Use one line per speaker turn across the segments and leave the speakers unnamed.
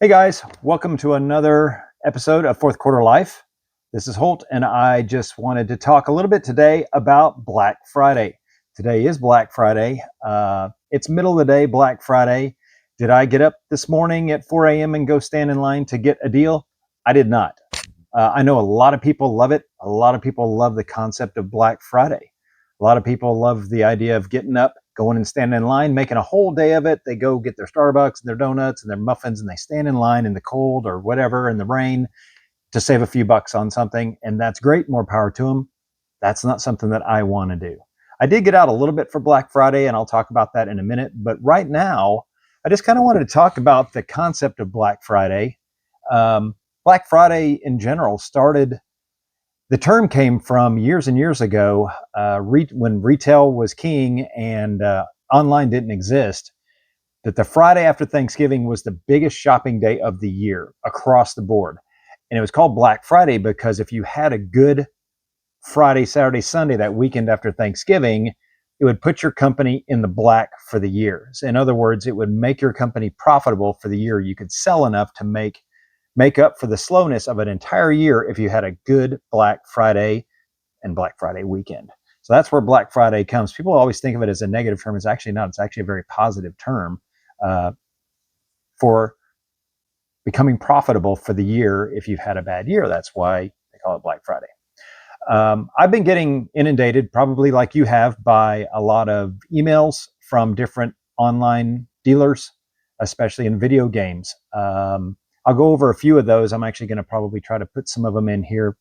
Hey guys, welcome to another episode of Fourth Quarter Life. This is Holt, and I just wanted to talk a little bit today about Black Friday. Today is Black Friday. It's middle of the day, Black Friday. Did I get up this morning at 4 a.m. and go stand in line to get a deal? I did not. I know a lot of people love it. A lot of people love the concept of Black Friday. A lot of people love the idea of getting up, going and standing in line, making a whole day of it. They go get their Starbucks and their donuts and their muffins, and they stand in line in the cold or whatever, in the rain, to save a few bucks on something. And that's great. More power to them. That's not something that I want to do. I did get out a little bit for Black Friday, and I'll talk about that in a minute. But right now, I just kind of wanted to talk about the concept of Black Friday. Black Friday in general the term came from years and years ago, when retail was king and online didn't exist, that the Friday after Thanksgiving was the biggest shopping day of the year across the board. And it was called Black Friday because if you had a good Friday, Saturday, Sunday, that weekend after Thanksgiving, it would put your company in the black for the year. So in other words, it would make your company profitable for the year. You could sell enough to make up for the slowness of an entire year if you had a good Black Friday and Black Friday weekend. So that's where Black Friday comes. People always think of it as a negative term. It's actually not. It's actually a very positive term for becoming profitable for the year if you've had a bad year. That's why they call it Black Friday. I've been getting inundated, probably like you have, by a lot of emails from different online dealers, especially in video games. I'll go over a few of those. I'm actually going to probably try to put some of them in here,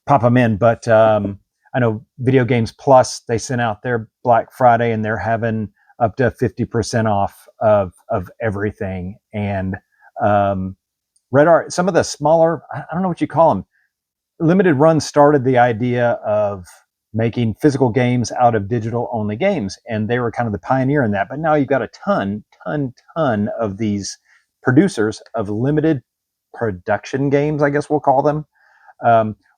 pop them in. But I know Video Games Plus, they sent out their Black Friday and they're having up to 50% off of everything. And Red Art, some of the smaller, I don't know what you call them, limited run started the idea of making physical games out of digital only games. And they were kind of the pioneer in that. But now you've got a ton of these producers of limited production games, I guess we'll call them.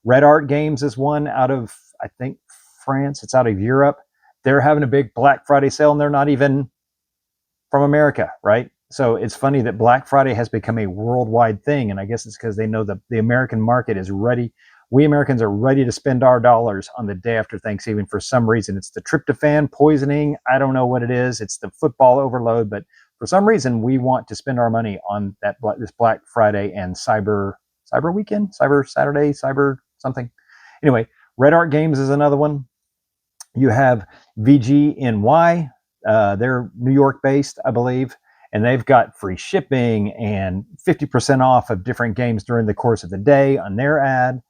Red Art Games is one out of, I think, France. It's out of Europe. They're having a big Black Friday sale, and they're not even from America, right? So it's funny that Black Friday has become a worldwide thing, and I guess it's because they know that the American market is ready. We Americans are ready to spend our dollars on the day after Thanksgiving for some reason. It's the tryptophan poisoning. I don't know what it is. It's the football overload, but for some reason, we want to spend our money on this Black Friday and Cyber Weekend, Cyber Saturday, Cyber something. Anyway, Red Art Games is another one. You have VGNY. They're New York based, I believe, and they've got free shipping and 50% off of different games during the course of the day on their ad.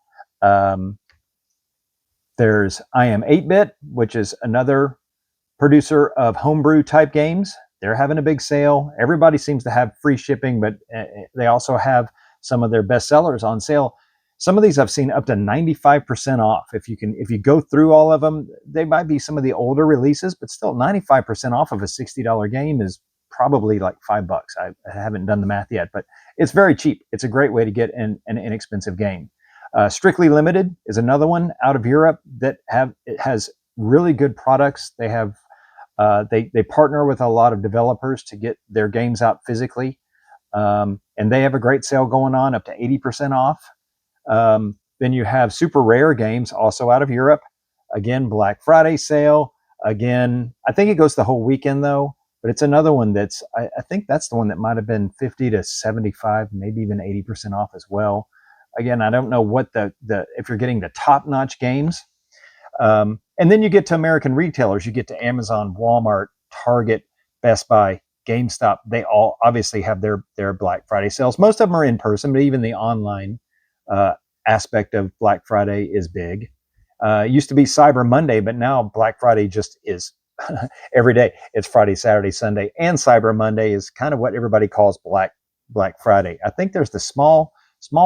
There's I Am 8-Bit, which is another producer of homebrew type games. They're having a big sale. Everybody seems to have free shipping, but they also have some of their best sellers on sale. Some of these I've seen up to 95% off. If you go through all of them, they might be some of the older releases, but still 95% off of a $60 game is probably like $5. I haven't done the math yet, but it's very cheap. It's a great way to get an inexpensive game. Strictly Limited is another one out of Europe that has really good products. They have they partner with a lot of developers to get their games out physically, and they have a great sale going on, up to 80% off. Then you have Super Rare Games, also out of Europe. Again, Black Friday sale. Again, I think it goes the whole weekend though, but it's another one that's, I think that's the one that might have been 50 to 75, maybe even 80% off as well. Again, I don't know what if you're getting the top-notch games. And then you get to American retailers. You get to Amazon, Walmart, Target, Best Buy, GameStop. They all obviously have their Black Friday sales. Most of them are in person, but even the online aspect of Black Friday is big. It used to be Cyber Monday, but now Black Friday just is every day. It's Friday, Saturday, Sunday, and Cyber Monday is kind of what everybody calls Black Friday. I think there's the small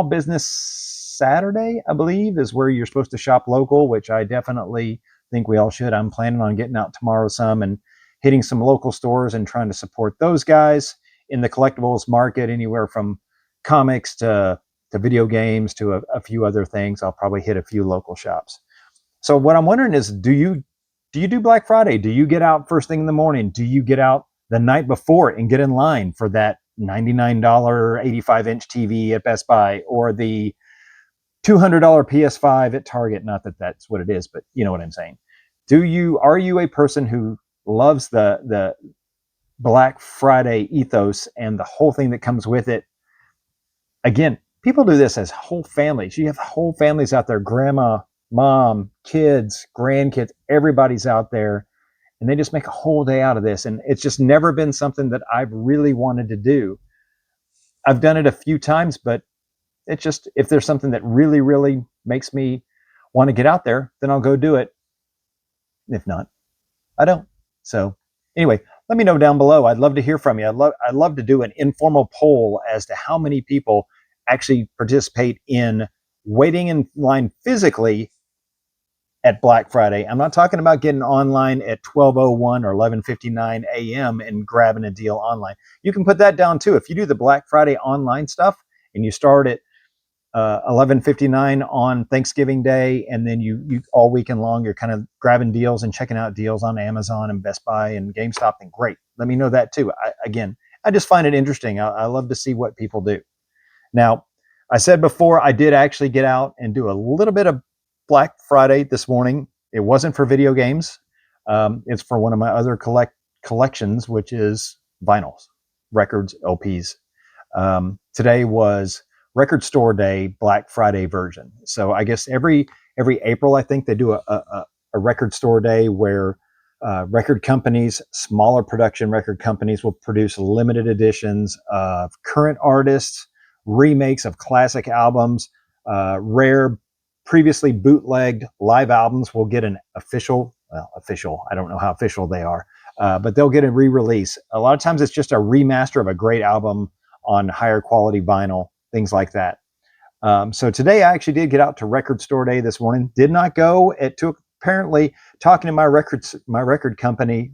business Saturday, I believe, is where you're supposed to shop local, which I definitely think we all should. I'm planning on getting out tomorrow some and hitting some local stores and trying to support those guys in the collectibles market, anywhere from comics to video games to a few other things. I'll probably hit a few local shops. So what I'm wondering is, do you do Black Friday? Do you get out first thing in the morning? Do you get out the night before and get in line for that $99 85-inch TV at Best Buy, or the $200 PS5 at Target. Not that that's what it is, but you know what I'm saying. Are you a person who loves the Black Friday ethos and the whole thing that comes with it? Again, people do this as whole families. You have whole families out there, grandma, mom, kids, grandkids, everybody's out there, and they just make a whole day out of this. And it's just never been something that I've really wanted to do. I've done it a few times, but it's just, if there's something that really, really makes me want to get out there, then I'll go do it. If not, I don't. So anyway, let me know down below. I'd love to hear from you. I'd love to do an informal poll as to how many people actually participate in waiting in line physically at Black Friday. I'm not talking about getting online at 12:01 or 11:59 a.m. and grabbing a deal online. You can put that down too. If you do the Black Friday online stuff and you start at 11:59 on Thanksgiving Day, and then you all weekend long, you're kind of grabbing deals and checking out deals on Amazon and Best Buy and GameStop, then great. Let me know that too. I just find it interesting. I love to see what people do. Now, I said before, I did actually get out and do a little bit of Black Friday this morning. It wasn't for video games. It's for one of my other collections, which is vinyls, records, LPs. Today was Record Store Day, Black Friday version. So I guess every April, I think they do a Record Store Day where record companies, smaller production record companies, will produce limited editions of current artists, remakes of classic albums, rare, previously bootlegged live albums will get an official, I don't know how official they are, but they'll get a re-release. A lot of times it's just a remaster of a great album on higher quality vinyl, things like that. So today I actually did get out to Record Store Day this morning. Did not go. It took, apparently, talking to my record company,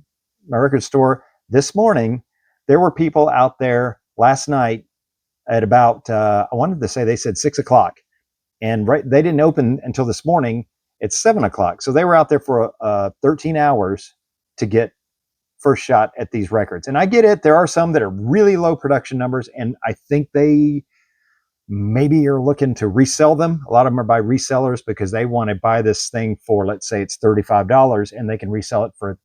my record store this morning, there were people out there last night at about, I wanted to say, they said 6 o'clock. And they didn't open until this morning at 7 o'clock. So they were out there for 13 hours to get first shot at these records. And I get it. There are some that are really low production numbers, and I think they maybe are looking to resell them. A lot of them are by resellers because they want to buy this thing for, let's say it's $35, and they can resell it for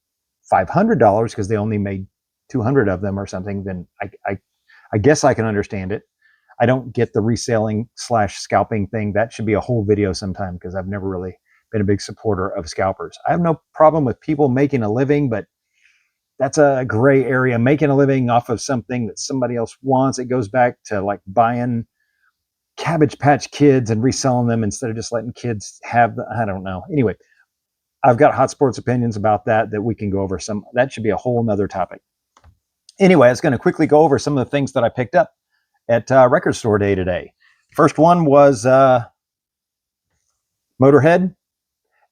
$500 because they only made 200 of them or something. Then I guess I can understand it. I don't get the reselling / scalping thing. That should be a whole video sometime because I've never really been a big supporter of scalpers. I have no problem with people making a living, but that's a gray area. Making a living off of something that somebody else wants. It goes back to like buying Cabbage Patch Kids and reselling them instead of just letting kids have I don't know. Anyway, I've got hot sports opinions about that we can go over. That should be a whole nother topic. Anyway, I was going to quickly go over some of the things that I picked up at Record Store Day today. First one was Motorhead.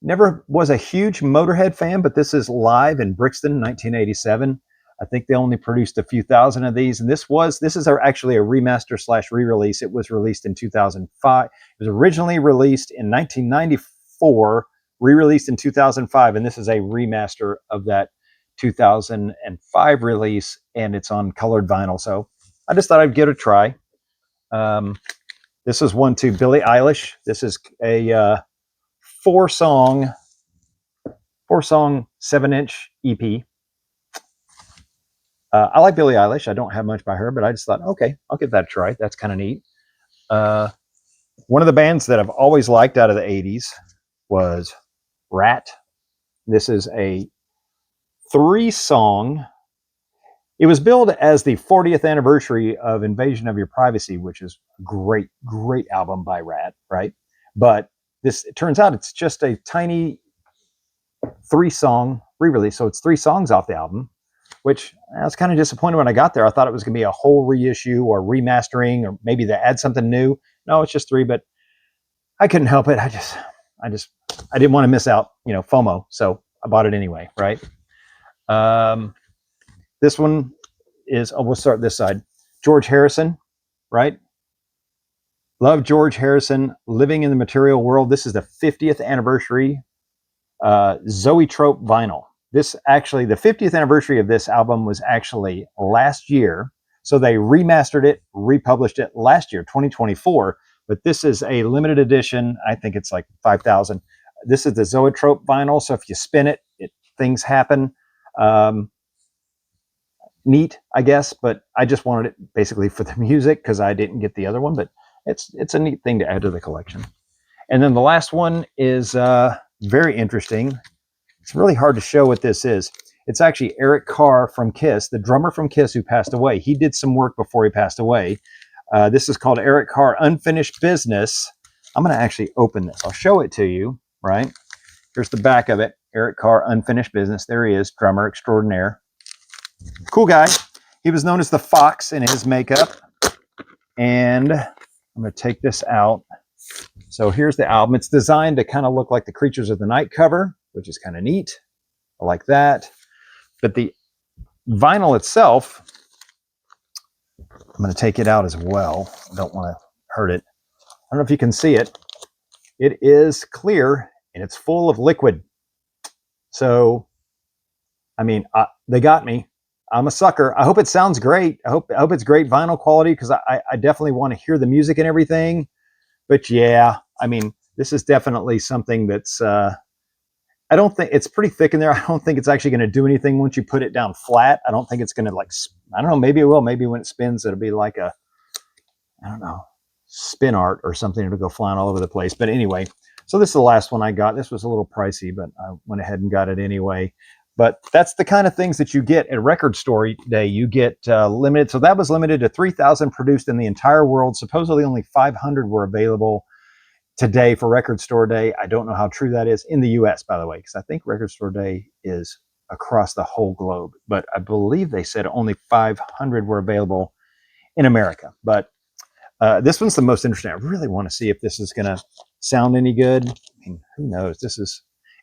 Never was a huge Motorhead fan, but this is live in Brixton, 1987. I think they only produced a few thousand of these, and this is actually a remaster / re-release. It was released in 2005. It was originally released in 1994, re-released in 2005, and this is a remaster of that 2005 release, and it's on colored vinyl. So I just thought I'd give it a try. This is one to Billie Eilish. This is a four song 7-inch EP. I like Billie Eilish. I don't have much by her, but I just thought, okay, I'll give that a try. That's kind of neat. One of the bands that I've always liked out of the 80s was Rat. This is a 3-song. It was billed as the 40th anniversary of Invasion of Your Privacy, which is a great, great album by Rat, right? But it turns out it's just a tiny 3-song re-release. So it's 3 songs off the album, which I was kind of disappointed when I got there. I thought it was going to be a whole reissue or remastering, or maybe they add something new. No, it's just 3, but I couldn't help it. I didn't want to miss out, FOMO. So I bought it anyway, right? This one is, we'll start this side. George Harrison, right? Love George Harrison, Living in the Material World. This is the 50th anniversary Zoetrope vinyl. This actually, the 50th anniversary of this album was actually last year. So they remastered it, republished it last year, 2024. But this is a limited edition. I think it's like 5,000. This is the Zoetrope vinyl. So if you spin it, things happen. Neat, I guess, but I just wanted it basically for the music because I didn't get the other one. But it's a neat thing to add to the collection. And then the last one is very interesting. It's really hard to show what this is. It's actually Eric Carr from Kiss, the drummer from Kiss who passed away. He did some work before he passed away. This is called Eric Carr Unfinished Business. I'm going to actually open this. I'll show it to you, right? Here's the back of it. Eric Carr Unfinished Business. There he is, drummer extraordinaire. Cool guy. He was known as the Fox in his makeup. And I'm going to take this out. So here's the album. It's designed to kind of look like the Creatures of the Night cover, which is kind of neat. I like that. But the vinyl itself, I'm going to take it out as well. I don't want to hurt it. I don't know if you can see it. It is clear and it's full of liquid. So, I mean, they got me. I'm a sucker. I hope it sounds great. I hope it's great vinyl quality because I definitely want to hear the music and everything. But yeah, I mean, this is definitely something that's, I don't think it's pretty thick in there. I don't think it's actually going to do anything once you put it down flat. I don't think it's going to like, I don't know, maybe it will. Maybe when it spins, it'll be like a, I don't know, spin art or something. It'll go flying all over the place. But anyway, so this is the last one I got. This was a little pricey, but I went ahead and got it anyway. But that's the kind of things that you get at Record Store Day. You get limited. So that was limited to 3,000 produced in the entire world. Supposedly only 500 were available today for Record Store Day. I don't know how true that is in the US, by the way, because I think Record Store Day is across the whole globe. But I believe they said only 500 were available in America. But this one's the most interesting. I really want to see if this is going to sound any good. I mean, who knows?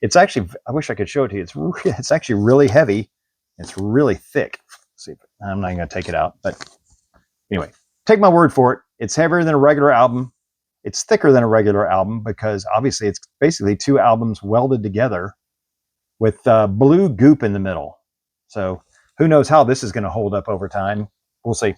It's actually, I wish I could show it to you. It's actually really heavy. It's really thick. Let's see, I'm not going to take it out. But anyway, take my word for it. It's heavier than a regular album. It's thicker than a regular album because obviously it's basically two albums welded together with blue goop in the middle. So who knows how this is going to hold up over time. We'll see.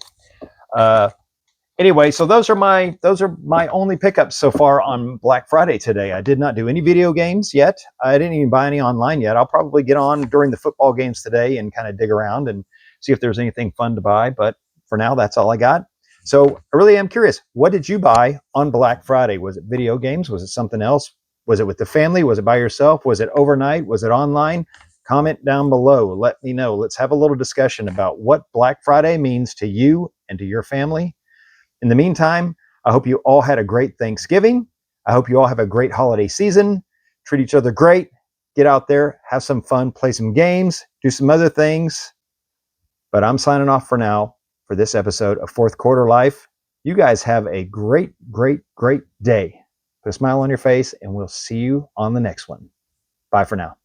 Anyway, so those are my only pickups so far on Black Friday today. I did not do any video games yet. I didn't even buy any online yet. I'll probably get on during the football games today and kind of dig around and see if there's anything fun to buy. But for now, that's all I got. So I really am curious. What did you buy on Black Friday? Was it video games? Was it something else? Was it with the family? Was it by yourself? Was it overnight? Was it online? Comment down below. Let me know. Let's have a little discussion about what Black Friday means to you and to your family. In the meantime, I hope you all had a great Thanksgiving. I hope you all have a great holiday season. Treat each other great. Get out there, have some fun, play some games, do some other things. But I'm signing off for now for this episode of Fourth Quarter Life. You guys have a great, great, great day. Put a smile on your face, and we'll see you on the next one. Bye for now.